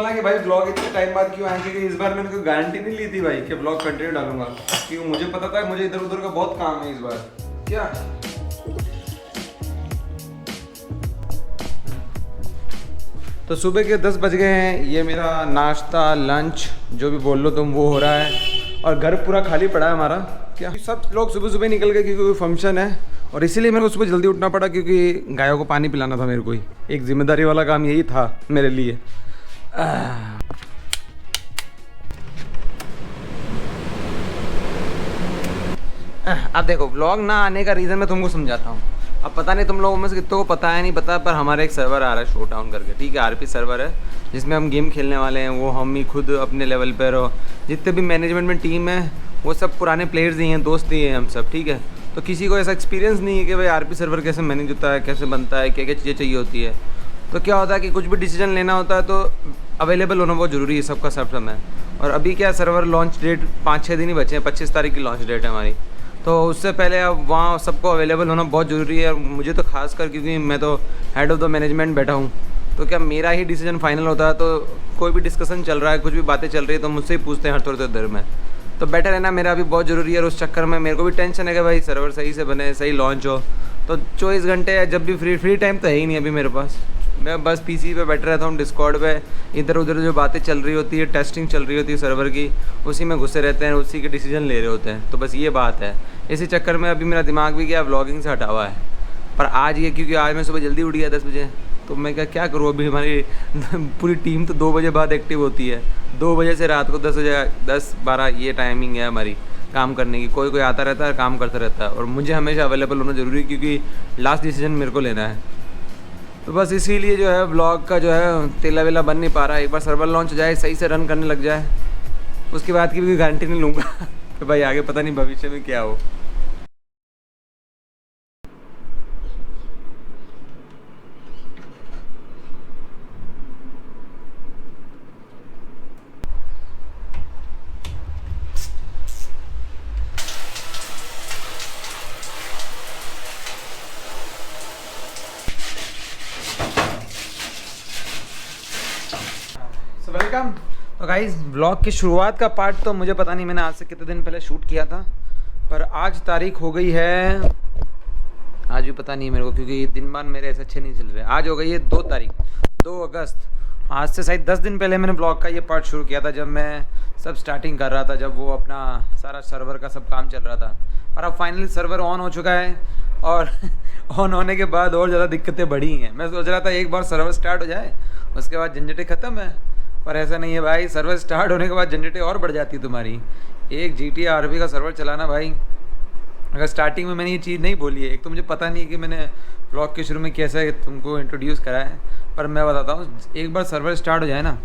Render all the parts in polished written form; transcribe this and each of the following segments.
बोलना कि भाई ब्लॉग इतने टाइम बाद क्यों आए, क्योंकि इस बार मैंने कोई गारंटी नहीं ली थी भाई कि ब्लॉग कंटिन्यू डालूंगा, क्योंकि मुझे पता था मुझे इधर उधर का बहुत काम है इस बार। क्या तो सुबह के 10 बज गए हैं, ये मेरा नाश्ता लंच जो भी बोल लो तुम वो हो रहा है, और घर पूरा खाली पड़ा है हमारा। क्या सब लोग सुबह सुबह निकल गए क्योंकि कोई फंक्शन है, और इसीलिए मेरे को सुबह जल्दी उठना पड़ा क्योंकि गायों को पानी पिलाना था मेरे को ही। एक जिम्मेदारी वाला काम यही था मेरे लिए। अब देखो व्लॉग ना आने का रीज़न मैं तुमको समझाता हूँ। अब पता नहीं तुम लोगों में से कितनों को पता है नहीं पता, पर हमारा एक सर्वर आ रहा है शो टाउन करके, ठीक है, आरपी सर्वर है जिसमें हम गेम खेलने वाले हैं। वो हम ही खुद अपने लेवल पर, और जितने भी मैनेजमेंट में टीम है वो सब पुराने प्लेयर्स ही हैं, दोस्त ही हैं हम सब, ठीक है। तो किसी को ऐसा एक्सपीरियंस नहीं है कि भाई आरपी सर्वर कैसे मैनेज होता है, कैसे बनता है, क्या क्या चीज़ें चाहिए होती है। तो क्या होता है कि कुछ भी डिसीजन लेना होता है तो अवेलेबल होना बहुत ज़रूरी है सबका सब समय। और अभी क्या सर्वर लॉन्च डेट 5-6 दिन ही बचे हैं, 25 तारीख की लॉन्च डेट है हमारी, तो उससे पहले अब वहाँ सबको अवेलेबल होना बहुत ज़रूरी है। और मुझे तो खास कर क्योंकि मैं तो हेड ऑफ़ द मैनेजमेंट बैठा हूँ, तो क्या मेरा ही डिसीजन फाइनल होता है। तो कोई भी डिस्कशन चल रहा है, कुछ भी बातें चल रही है तो मुझसे ही पूछते हैं हर थोड़ी देर में। तो बेटर है ना, मेरा अभी बहुत ज़रूरी है, और उस चक्कर में मेरे को भी टेंशन है कि भाई सर्वर सही से बने, सही लॉन्च हो। तो 24 घंटे जब भी फ्री टाइम तो है ही नहीं अभी मेरे पास। मैं बस पीसी पे बैठा रहता हूँ, डिस्कॉर्ड पे इधर उधर जो बातें चल रही होती है, टेस्टिंग चल रही होती है सर्वर की, उसी में घुसे रहते हैं, उसी के डिसीजन ले रहे होते हैं। तो बस ये बात है, इसी चक्कर में अभी मेरा दिमाग भी क्या व्लॉगिंग से हटा हुआ है। पर आज ये क्योंकि आज मैं सुबह जल्दी उठ गया 10 बजे, तो मैं क्या करूँ अभी। हमारी पूरी टीम तो 2 बजे बाद एक्टिव होती है, 2 बजे से रात को 10-12 ये टाइमिंग है हमारी काम करने की। कोई कोई आता रहता है, काम करता रहता है, और मुझे हमेशा अवेलेबल होना ज़रूरी है क्योंकि लास्ट डिसीजन मेरे को लेना है। तो बस इसीलिए जो है ब्लॉग का जो है तेला वेला बन नहीं पा रहा है। एक बार सर्वर लॉन्च हो जाए, सही से रन करने लग जाए, उसके बाद की भी गारंटी नहीं लूँगा कि भाई आगे पता नहीं भविष्य में क्या हो। वेलकम। तो गाइस ब्लॉग की शुरुआत का पार्ट तो मुझे पता नहीं मैंने आज से कितने दिन पहले शूट किया था, पर आज तारीख हो गई है, आज भी पता नहीं मेरे को क्योंकि दिन बार मेरे ऐसे अच्छे नहीं चल रहे। आज हो गई है 2 तारीख, 2 अगस्त। आज से शायद 10 दिन पहले मैंने ब्लॉग का ये पार्ट शुरू किया था, जब मैं सब स्टार्टिंग कर रहा था, जब वो अपना सारा सर्वर का सब काम चल रहा था। पर अब फाइनली सर्वर ऑन हो चुका है, और ऑन होने के बाद और ज़्यादा दिक्कतें बढ़ी हैं। मैं सोच रहा था एक बार सर्वर स्टार्ट हो जाए उसके बाद झंझटें ख़त्म है, पर ऐसा नहीं है भाई। सर्वर स्टार्ट होने के बाद झंझटें और बढ़ जाती है तुम्हारी। एक GTA RP का सर्वर चलाना भाई, अगर स्टार्टिंग में मैंने ये चीज़ नहीं बोली है, एक तो मुझे पता नहीं कि मैंने ब्लॉग के शुरू में कैसे तुमको इंट्रोड्यूस करा है, पर मैं बताता हूँ, एक बार सर्वर स्टार्ट हो जाए ना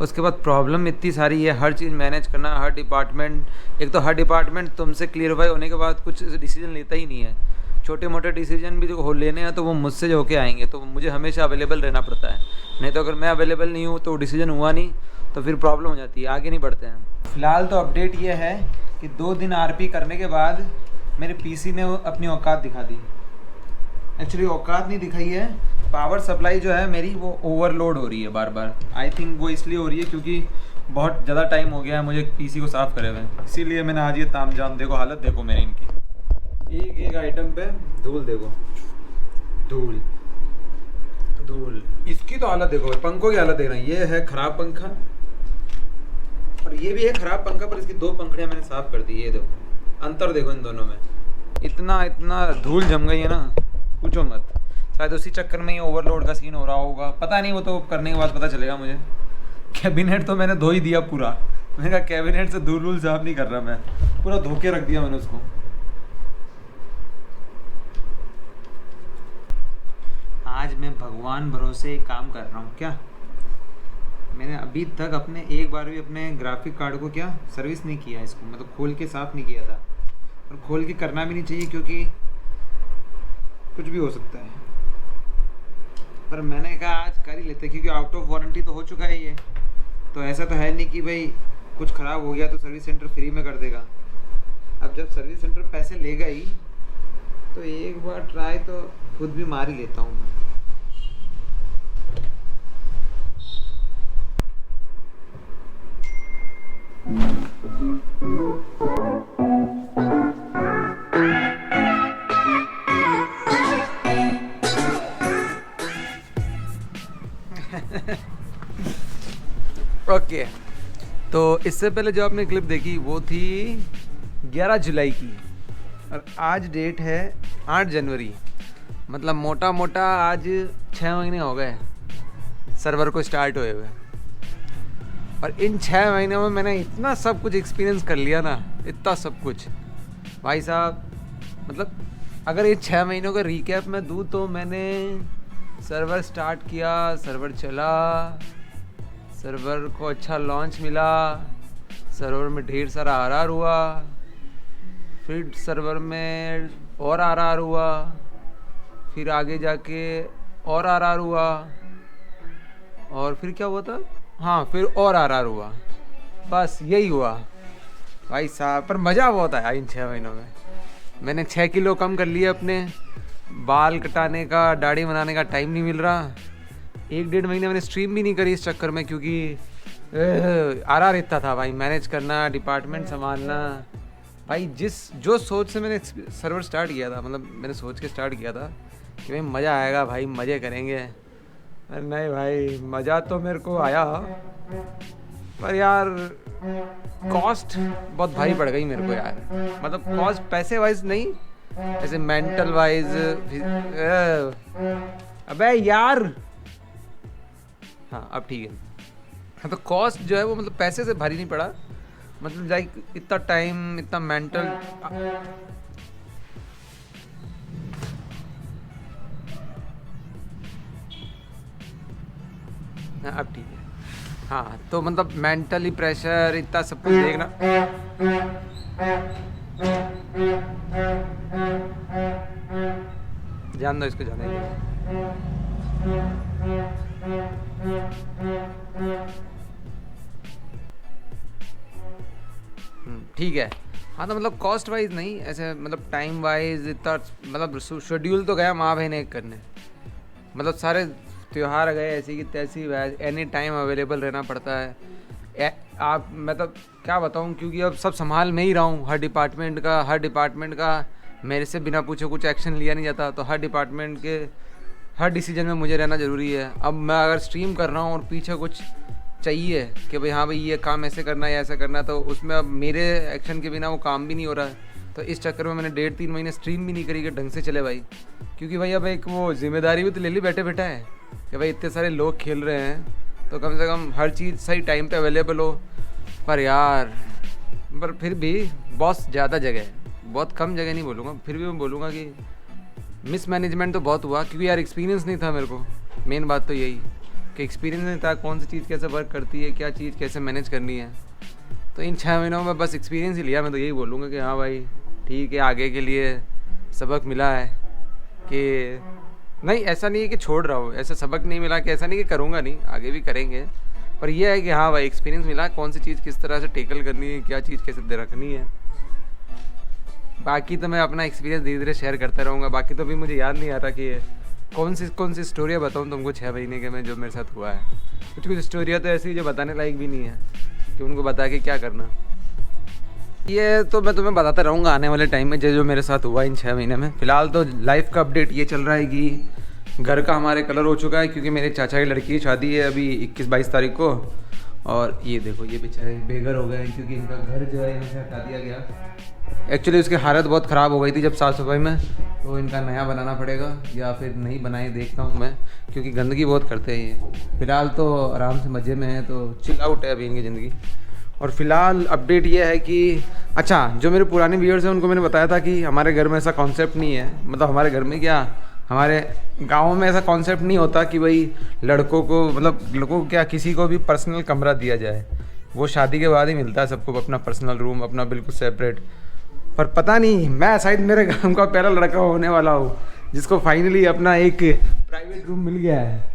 उसके बाद प्रॉब्लम इतनी सारी है, हर चीज़ मैनेज करना, हर डिपार्टमेंट, एक तो हर डिपार्टमेंट तुमसे क्लियरफाई होने के बाद कुछ डिसीजन लेता ही नहीं है। छोटे मोटे डिसीजन भी जो हो लेने हैं तो वो मुझसे जो होके आएंगे, तो मुझे हमेशा अवेलेबल रहना पड़ता है। नहीं तो अगर मैं अवेलेबल नहीं हूँ तो डिसीजन हुआ नहीं तो फिर प्रॉब्लम हो जाती है, आगे नहीं बढ़ते हैं। फ़िलहाल तो अपडेट ये है कि 2 दिन RP करने के बाद मेरे PC ने अपनी औकात दिखा दी। एक्चुअली औकात नहीं दिखाई है, पावर सप्लाई जो है मेरी वो ओवरलोड हो रही है बार बार। आई थिंक वो इसलिए हो रही है क्योंकि बहुत ज़्यादा टाइम हो गया है मुझे PC को साफ़ करे हुए, इसीलिए मैंने आज ये तामझाम। देखो हालत देखो मेरी इनकी, एक एक आइटम पे धूल देखो, धूल धूल। इसकी तो हालत देखो, पंखों की हालत देख रहे हैं। ये है ख़राब पंखा और ये भी है ख़राब पंखा, पर इसकी 2 पंखड़ियाँ मैंने साफ़ कर दी। ये देखो अंतर देखो इन दोनों में, इतना इतना धूल जम गई है ना, पूछो मत। शायद उसी चक्कर में ये ओवरलोड का सीन हो रहा होगा, पता नहीं, वो तो करने के बाद पता चलेगा मुझे। कैबिनेट तो मैंने धो ही दिया पूरा, मैंने कहा कैबिनेट से धूल वूल साफ नहीं कर रहा मैं, पूरा धो के रख दिया मैंने उसको। आज मैं भगवान भरोसे काम कर रहा हूँ। क्या मैंने अभी तक अपने एक बार भी अपने ग्राफिक कार्ड को क्या सर्विस नहीं किया, इसको मतलब खोल के साफ़ नहीं किया था, और खोल के करना भी नहीं चाहिए क्योंकि कुछ भी हो सकता है। पर मैंने कहा आज कर ही लेते क्योंकि आउट ऑफ वारंटी तो हो चुका है ये, तो ऐसा तो है नहीं कि भाई कुछ ख़राब हो गया तो सर्विस सेंटर फ्री में कर देगा। अब जब सर्विस सेंटर पैसे लेगा ही तो एक बार ट्राई तो खुद भी मार ही लेता हूँ। ओके तो इससे पहले जो आपने क्लिप देखी वो थी 11 जुलाई की और आज डेट है 8 जनवरी। मतलब मोटा मोटा आज 6 महीने हो गए सर्वर को स्टार्ट हुए हुए और इन 6 महीनों में मैंने इतना सब कुछ एक्सपीरियंस कर लिया ना, इतना सब कुछ भाई साहब। मतलब अगर ये 6 महीनों का रिकैप मैं दूँ तो मैंने सर्वर स्टार्ट किया, सर्वर चला, सर्वर को अच्छा लॉन्च मिला, सर्वर में ढेर सारा आरआर हुआ, फिर सर्वर में और आरआर हुआ, फिर आगे जाके और आरआर हुआ और फिर क्या हुआ था, हाँ फिर और आरआर हुआ। बस यही हुआ भाई साहब। पर मज़ा बहुत आया इन 6 महीनों में। मैंने 6 किलो कम कर लिए अपने। बाल कटाने का, दाढ़ी बनाने का टाइम नहीं मिल रहा। 1-1.5 महीने मैंने स्ट्रीम भी नहीं करी इस चक्कर में, क्योंकि आरआर इतना था भाई, मैनेज करना, डिपार्टमेंट संभालना। भाई जो सोच से मैंने सर्वर स्टार्ट किया था, मतलब मैंने सोच के स्टार्ट किया था कि भाई मज़ा आएगा, भाई मज़े करेंगे। नहीं भाई मज़ा तो मेरे को आया, पर यार कॉस्ट बहुत भारी पड़ गई मेरे को यार। मतलब कॉस्ट पैसे वाइज नहीं, ऐसे मेंटल वाइज। अबे यार हाँ अब ठीक है। हाँ तो कॉस्ट जो है वो मतलब पैसे से भारी नहीं पड़ा, मतलब लाइक इतना टाइम, इतना मेंटल। हाँ अब ठीक है। हाँ तो मतलब मेंटली प्रेशर, इतना सब कुछ देखना। जान दो इसको, जाने ठीक है। हाँ तो मतलब कॉस्ट वाइज नहीं, ऐसे मतलब टाइम वाइज इतना, मतलब शेड्यूल तो गया माँ बहन एक करने। मतलब सारे त्यौहार गए ऐसी की तैसी, एनी टाइम अवेलेबल रहना पड़ता है। आप मतलब क्या बताऊँ, क्योंकि अब सब संभाल में ही रहा हूँ। हर डिपार्टमेंट का मेरे से बिना पूछे कुछ एक्शन लिया नहीं जाता, तो हर डिपार्टमेंट के हर डिसीजन में मुझे रहना ज़रूरी है। अब मैं अगर स्ट्रीम कर रहा हूँ और पीछे कुछ चाहिए कि भाई हाँ भाई ये काम ऐसे करना है या ऐसा करना है, तो उसमें अब मेरे एक्शन के बिना वो काम भी नहीं हो रहा है। तो इस चक्कर में मैंने 1.5-3 महीने स्ट्रीम भी नहीं करी कि ढंग से चले भाई, क्योंकि भाई अब एक वो जिम्मेदारी भी तो ले ली बैठे बैठा है कि भाई इतने सारे लोग खेल रहे हैं, तो कम से कम हर चीज़ सही टाइम पे अवेलेबल हो। पर यार पर फिर भी बहुत ज़्यादा जगह है, बहुत कम जगह नहीं बोलूँगा, फिर भी मैं बोलूँगा कि मिसमैनेजमेंट तो बहुत हुआ, क्योंकि यार एक्सपीरियंस नहीं था मेरे को। मेन बात तो यही कि एक्सपीरियंस नहीं था, कौन सी चीज़ कैसे वर्क करती है, क्या चीज़ कैसे मैनेज करनी है। तो इन 6 महीनों में बस एक्सपीरियंस ही लिया। मैं तो यही बोलूँगा कि हाँ भाई ठीक है, आगे के लिए सबक मिला है कि नहीं, ऐसा नहीं है कि छोड़ रहा हूँ, ऐसा सबक नहीं मिला कि ऐसा नहीं कि करूँगा नहीं, आगे भी करेंगे। पर यह है कि हाँ भाई एक्सपीरियंस मिला, कौन सी चीज़ किस तरह से टेकल करनी है, क्या चीज़ कैसे रखनी है। बाकी तो मैं अपना एक्सपीरियंस धीरे धीरे शेयर करता रहूँगा। बाकी तो भी मुझे याद नहीं आ रहा कि कौन सी स्टोरियाँ बताऊँ तुमको 6 महीने के में जो मेरे साथ हुआ है। कुछ स्टोरियाँ तो ऐसी जो बताने लायक भी नहीं है कि उनको बता के क्या करना। ये तो मैं तुम्हें बताता रहूँगा आने वाले टाइम में जो मेरे साथ हुआ इन 6 महीने में। फ़िलहाल तो लाइफ का अपडेट ये चल रहा है कि घर का हमारे कलर हो चुका है, क्योंकि मेरे चाचा की लड़की की शादी है अभी 21-22 तारीख को। और ये देखो ये बेचारे बेघर हो गए हैं, क्योंकि इनका घर जो है इन्हें से हटा दिया गया। एक्चुअली उसकी हालत बहुत ख़राब हो गई थी जब साफ़ सफाई में, तो इनका नया बनाना पड़ेगा या फिर नहीं बनाए देखता हूँ मैं, क्योंकि गंदगी बहुत करते हैं ये। फ़िलहाल तो आराम से मज़े में है, तो चिल आउट है अभी इनकी ज़िंदगी। और फिलहाल अपडेट ये है कि अच्छा, जो मेरे पुराने व्यूअर्स हैं उनको मैंने बताया था कि हमारे घर में ऐसा कॉन्सेप्ट नहीं है, मतलब हमारे घर में क्या, हमारे गांव में ऐसा कॉन्सेप्ट नहीं होता कि भाई लड़कों को क्या किसी को भी पर्सनल कमरा दिया जाए। वो शादी के बाद ही मिलता है सबको अपना पर्सनल रूम, अपना बिल्कुल सेपरेट। पर पता नहीं, मैं शायद मेरे गाँव का पहला लड़का होने वाला हूँ जिसको फाइनली अपना एक प्राइवेट रूम मिल गया है।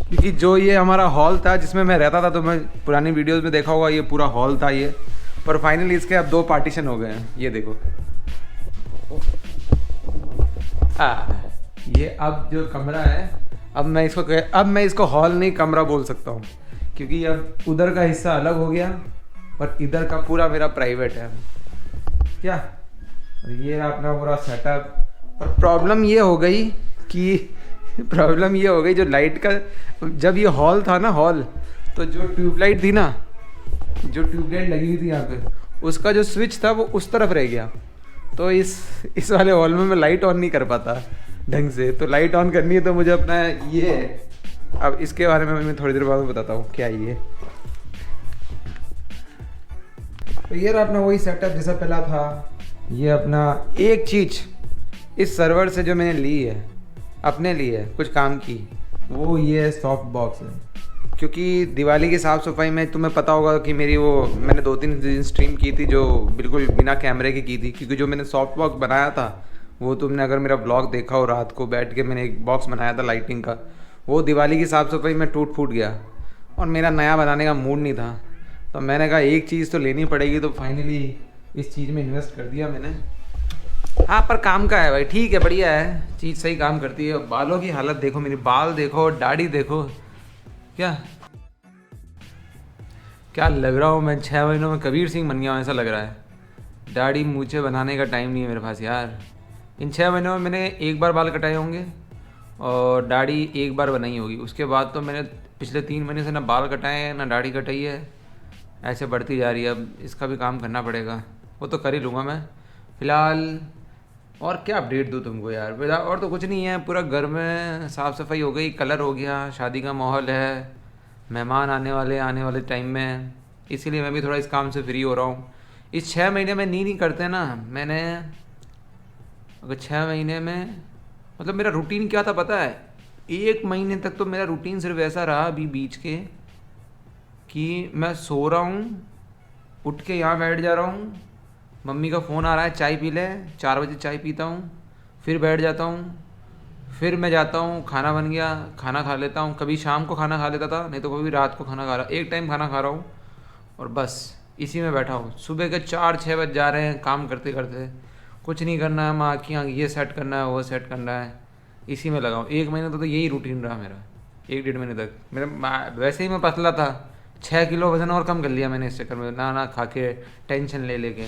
क्योंकि जो ये हमारा हॉल था जिसमें मैं रहता था, तो मैं पुरानी वीडियोस में देखा होगा, ये पूरा हॉल था ये, पर फाइनली इसके अब 2 पार्टीशन हो गए हैं। ये देखो ये अब जो कमरा है, अब मैं इसको हॉल नहीं कमरा बोल सकता हूँ, क्योंकि अब उधर का हिस्सा अलग हो गया और इधर का पूरा मेरा प्राइवेट है क्या। और ये अपना पूरा सेटअप। और प्रॉब्लम ये हो गई जो लाइट का, जब ये हॉल था ना हॉल, तो जो ट्यूबलाइट थी ना, जो ट्यूबलाइट लगी हुई थी यहाँ पे, उसका जो स्विच था वो उस तरफ रह गया। तो इस वाले हॉल में मैं लाइट ऑन नहीं कर पाता ढंग से। तो लाइट ऑन करनी है तो मुझे अपना ये, अब इसके बारे में मैं थोड़ी देर बाद बताता हूँ क्या ये। तो ये रहा अपना वही सेटअप जैसा पहला था। ये अपना एक चीज़ इस सर्वर से जो मैंने ली है अपने लिए कुछ काम की, वो ये सॉफ्ट बॉक्स है। क्योंकि दिवाली की साफ़ सफाई में तुम्हें पता होगा कि मेरी वो मैंने 2-3 दिन स्ट्रीम की थी जो बिल्कुल बिना कैमरे की थी। क्योंकि जो मैंने सॉफ्ट बॉक्स बनाया था वो तुमने अगर मेरा ब्लॉग देखा हो, रात को बैठ के मैंने एक बॉक्स बनाया था लाइटिंग का, वो दिवाली की साफ़ सफाई में टूट फूट गया और मेरा नया बनाने का मूड नहीं था। तो मैंने कहा एक चीज़ तो लेनी पड़ेगी, तो फाइनली इस चीज़ में इन्वेस्ट कर दिया मैंने। हाँ पर काम का है भाई, ठीक है, बढ़िया है, चीज़ सही काम करती है। बालों की हालत देखो, मेरी बाल देखो, दाढ़ी देखो, क्या लग रहा हूँ मैं। 6 महीनों में कबीर सिंह बन गया हूँ ऐसा लग रहा है। दाढ़ी मूछें बनाने का टाइम नहीं है मेरे पास यार। इन 6 महीनों में मैंने एक बार बाल कटाए होंगे और दाढ़ी एक बार बनाई होगी। उसके बाद तो मैंने पिछले 3 महीने से ना बाल कटाए हैं ना दाढ़ी कटाई है। ऐसे बढ़ती जा रही है। अब इसका भी काम करना पड़ेगा, वो तो कर ही लूँगा मैं फ़िलहाल। और क्या अपडेट दूँ तुमको यार, और तो कुछ नहीं है। पूरा घर में साफ़ सफाई हो गई, कलर हो गया, शादी का माहौल है, मेहमान आने वाले टाइम में, इसीलिए मैं भी थोड़ा इस काम से फ्री हो रहा हूँ। इस 6 महीने में नहीं करते ना मैंने, अगर 6 महीने में मतलब मेरा रूटीन क्या था पता है। 1 महीने तक तो मेरा रूटीन सिर्फ ऐसा रहा अभी बीच के कि मैं सो रहा हूँ, उठ के यहाँ बैठ जा रहा हूँ, मम्मी का फ़ोन आ रहा है चाय पी ले, 4 बजे चाय पीता हूँ, फिर बैठ जाता हूँ, फिर मैं जाता हूँ, खाना बन गया, खाना खा लेता हूँ। कभी शाम को खाना खा लेता था, नहीं तो कभी रात को खाना खा रहा, एक टाइम खाना खा रहा हूँ और बस इसी में बैठा हूँ। सुबह के 4-6 बज जा रहे हैं काम करते करते, कुछ नहीं करना है, माँ की ये सेट करना है, वो सेट करना है, इसी में लगा हूँ। 1 महीने तो यही रूटीन रहा मेरा, 1-1.5 महीने तक। मेरा वैसे ही मैं पतला था, 6 किलो वज़न और कम कर लिया मैंने इस चक्कर में, ना खा के टेंशन ले लेके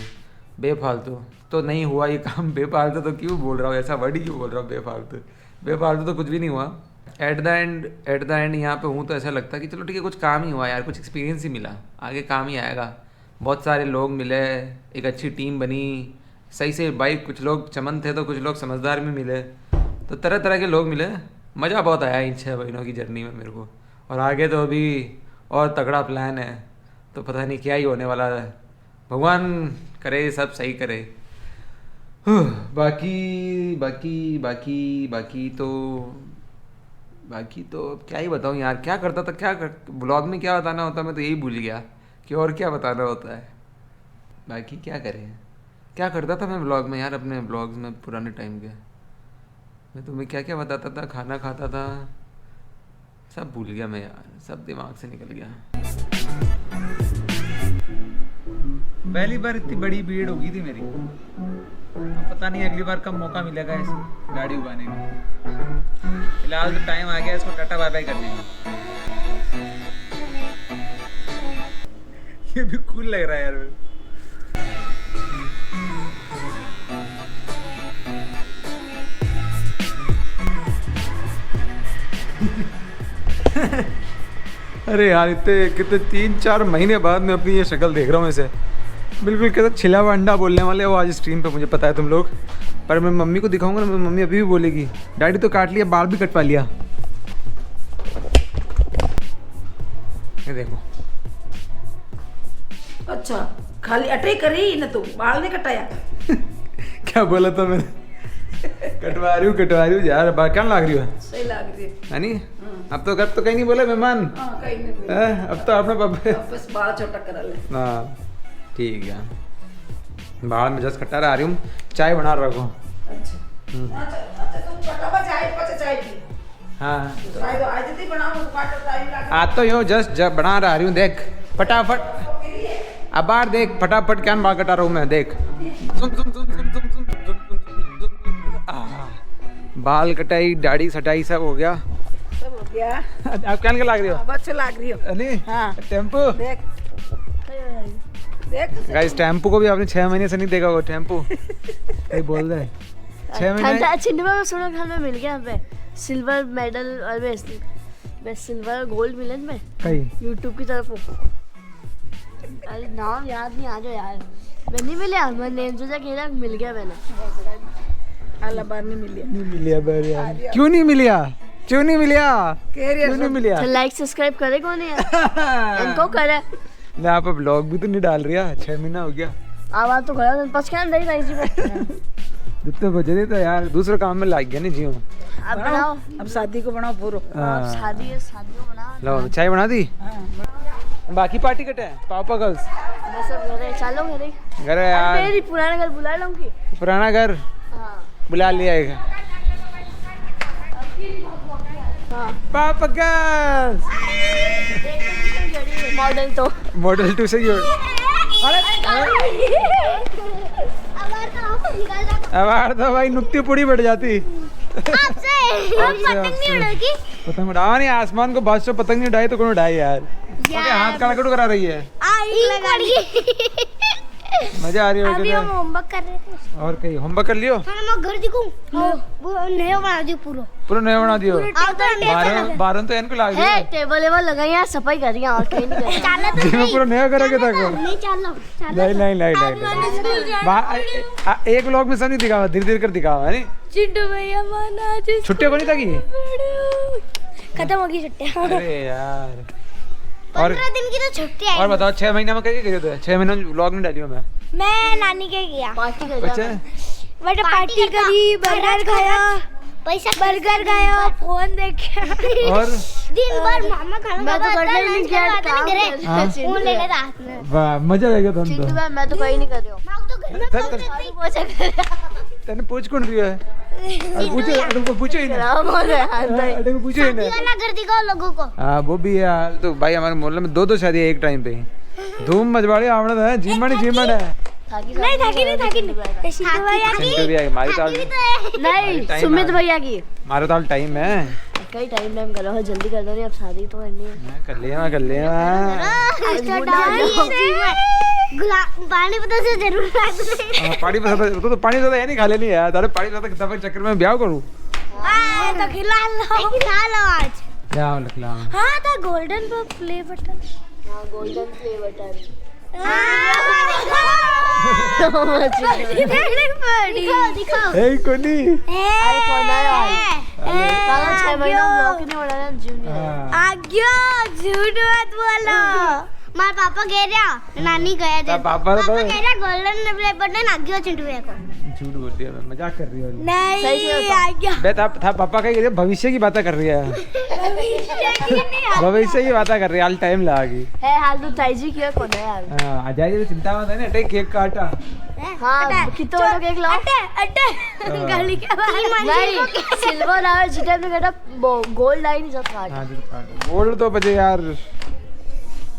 बेफालतू। तो नहीं हुआ ये काम। बेफालतू तो क्यों बोल रहा हूँ, ऐसा वर्ड ही क्यों बोल रहा हूँ, बेफालतू तो कुछ भी नहीं हुआ। एट द एंड यहाँ पे हूँ तो ऐसा लगता है कि चलो ठीक है, कुछ काम ही हुआ यार, कुछ एक्सपीरियंस ही मिला, आगे काम ही आएगा। बहुत सारे लोग मिले, एक अच्छी टीम बनी, सही से भाई, कुछ लोग चमन थे तो कुछ लोग समझदार भी मिले, तो तरह तरह के लोग मिले। मज़ा बहुत आया इन 6 महीनों की जर्नी में मेरे को। और आगे तो अभी और तगड़ा प्लान है, तो पता नहीं क्या ही होने वाला है। भगवान करे सब सही करे। बाकी तो क्या ही बताऊँ यार, क्या करता था, ब्लॉग में क्या बताना होता, मैं तो यही भूल गया कि और क्या बताना होता है। बाकी क्या करें, क्या करता था मैं ब्लॉग में यार, अपने ब्लॉग्स में पुराने टाइम के। मैं तुम्हें क्या क्या बताता था, खाना खाता था, सब भूल गया मैं यार, सब दिमाग से निकल गया। पहली बार इतनी बड़ी भीड़ होगी थी मेरी, अब पता नहीं अगली बार कब मौका मिलेगा इस गाड़ी उगाने का। फिलहाल तो टाइम आ गया इसको टाटा बाय बाय करने का। ये भी कूल लग रहा है यार। अरे यार इतने कितने 3-4 महीने बाद मैं अपनी ये शक्ल देख रहा हूँ ऐसे, बिल्कुल कैसा छिला हुआ अंडा बोलने वाले वो आज स्ट्रीम पे, मुझे पता है तुम लोग। पर मैं मम्मी को दिखाऊंगा ना, मम्मी अभी भी बोलेगी डैडी तो काट लिया, बाल भी कटवा लिया। ये देखो। अच्छा खाली अटे करी ना, तू बाल नहीं कटाया? क्या बोला था मैंने? कटवा रही हूँ यार, क्या लाग रही है? सही लाग रही है नहीं? अब तो कहीं नहीं बोले मेहमान। हाँ कहीं नहीं बोले। अब तो अपने पापा बस बाल छोटा करा ले। हाँ ठीक है, बाहर में जस्ट कटा रहा रही हूँ, चाय बना रखो। अच्छा तुम कटावा चाय पी। हाँ चाय तो आज ही बनाओ, काटो टाइम लगा। आज तो यो जस्ट बना रहा रही हूँ, देख फटाफट। अब बाहर देख फटाफट क्या बाल कटा रहा हूँ मैं, देख। बाल कटाई, दाढ़ी सटाई, सब हो गया। आप क्या लग रही हो? बच्चे लग रही हो। नहीं? हाँ। टेम्पो देख गाइस टेम्पो को भी आपने 6 महीने से नहीं देखा होगा। टेम्पो कहीं बोल रहा है 6 महीने। छिंदवा में सोना खान में मिल गया हमें सिल्वर मेडल और बेस्ट सिल्वर गोल्ड मिले में कहीं यूट्यूब की तरफ। अरे नाम याद नहीं, आ जाओ यार। मैं नहीं मिला, मैंने सोचा खेला मिल गया मैंने। अल्लाह बार नहीं मिली। नहीं मिलिया यार। क्यों नहीं मिलिया? क्यों नहीं मिलिया? क्यों नहीं मिलिया? लाइक सब्सक्राइब करे कौन है? इनको करे। मैं आप ब्लॉग भी तो नहीं डाल रही है, 6 महीना हो गया। आवाज तो खड़ा पछ क्या नहीं रही जी। जितने बजे थे तो यार दूसरे काम में लग गया नहीं जियो। अब बनाओ, अब शादी को बनाओ पूरा। अब शादी को बनाओ। लो चाय बना दी। बाकी पार्टी कटे है पापा गर्ल्स बस अब घरे चलो घर है यार। मेरी पुराना घर बुला लूंगी। पुराना घर बुला लिया है। पापा गर्ल्स मॉडल 2 से ही अब तो भाई नुक्ती पुड़ी बढ़ जाती। पतंग उड़ा नहीं, आसमान को बादशाह पतंग नहीं उड़ाई तो कौन उड़ाई यार। हाथ काला कटो करा रही है। मजा आ रही है। अभी हम होमवर्क कर रहे थे। और कहीं होमवर्क कर लियो? मैं घर दिखूं वो नया बना दियो पूरा नया बना दियो। 12 तो इनको लाग गया। टेबल लगाई है, सफाई कर रही है और कहीं नहीं चाला तो जी मैं पूरा नया करोगे तक नहीं चाला नहीं एक व्लॉग में सब नहीं दिखावा, धीरे कर दिखावा है नहीं। चिंटू भैया माना जी छुट्टियां को नहीं था की खत्म हो गई छुट्टियां। अरे यार 15 दिन की तो छुट्टी आई। और बताओ 6 महीना में क्या क्या करे? 6 महीने में व्लॉग नहीं डालियो मैं नानी के गया पार्टी कर अच्छा बट पार्टी करी, बर्गर खाया, पैसा बर्गर खाया, फोन देखा और दिन भर मामा खाना मैं तो करने ही नहीं गया। फोन लेने रात में वाह मजा आएगा तुम चिंटू तो। भाई मैं तो कहीं नहीं कर रही हूँ। मैं तो घर में तने पूछ कौन रही है? पूछो तुमको पूछो ही ना। तुमको पूछो ही ना। ना घर दिखाओ लोगों को। हाँ वो भी है। तो भाई हमारे मोहल्ले में 2 शादी है एक टाइम पे। धूम मजवाड़ी आवड़त है, जीमण है। नहीं थाकी चिंटू भी है हमारी ताल। नहीं सुमित भैया की हमारे ताल टाइम है। कई टाइम करो जल्दी कर दो, नहीं अब शादी तो करनी है। कर लिया पानी पता से जरूर पानी तो पानी ज्यादा है नहीं खा लेनी है तारे पानी ज्यादा किताब के चक्कर में ब्याह करूं तो खिला लो आज। क्या लिखला? हाँ था गोल्डन प्ले बटन। हाँ गोल्डन प्ले बटन। दिखाओ ए कोनी अरे कौन है? 6 महीना ब्लॉग ही नहीं बना रहा जूनियर। आज्ञा झूठ मत बोलो। मार पापा कह रहा नानी गया थे। पापा तो कह रहा गोल्डन प्ले बटन आज्ञा चिंटू भैया को। झूठ बोलती है, मैं मजाक कर रही हूँ। नहीं आज्ञा बे था पापा का ये भविष्य की बातें कर रही है। भविष्य की बातें कर रही है। हाल टाइम लगी है हाल तो ताईजी किया कौन है यार? हां आ जाइए चिंता मत है ना। अटे केक काटा। हाँ कितो बड़ा केक लाओ। अटे गली के बाहर नहीं सिल्वर और जितना में बेटा गोल्ड आई नहीं सब काट। हां गोल्ड तो बजे यार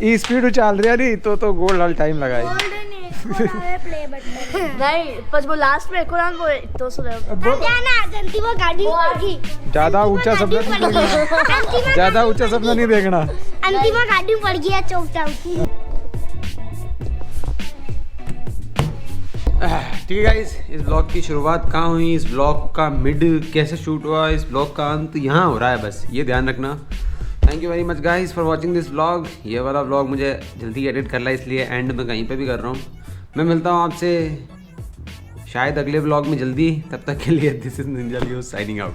ई स्पीड उछाल रही है नहीं तो गोल्ड हाल टाइम लगाए। प्ले बटन नहीं बस वो लास्ट में एक और वो तो सुनो जाना जल्दी वो गाड़ी होगी। ज्यादा ऊंचा सपना नहीं देखना। ज्यादा ऊंचा सपना नहीं देखना। अंतिम गाड़ी पड़ गया चौक चौकी। ठीक है गाइस, इस ब्लॉग की शुरुआत कहाँ हुई, इस ब्लॉग का मिड कैसे शूट हुआ, इस ब्लॉग का अंत यहाँ हो रहा है, बस ये ध्यान रखना। Thank you very much guys for watching this vlog. ये वाला व्लॉग मुझे जल्दी एडिट करना है इसलिए एंड में कहीं पे भी कर रहा हूँ। मैं मिलता हूँ आपसे शायद अगले व्लॉग में जल्दी। तब तक के लिए this is Ninja Leo signing out.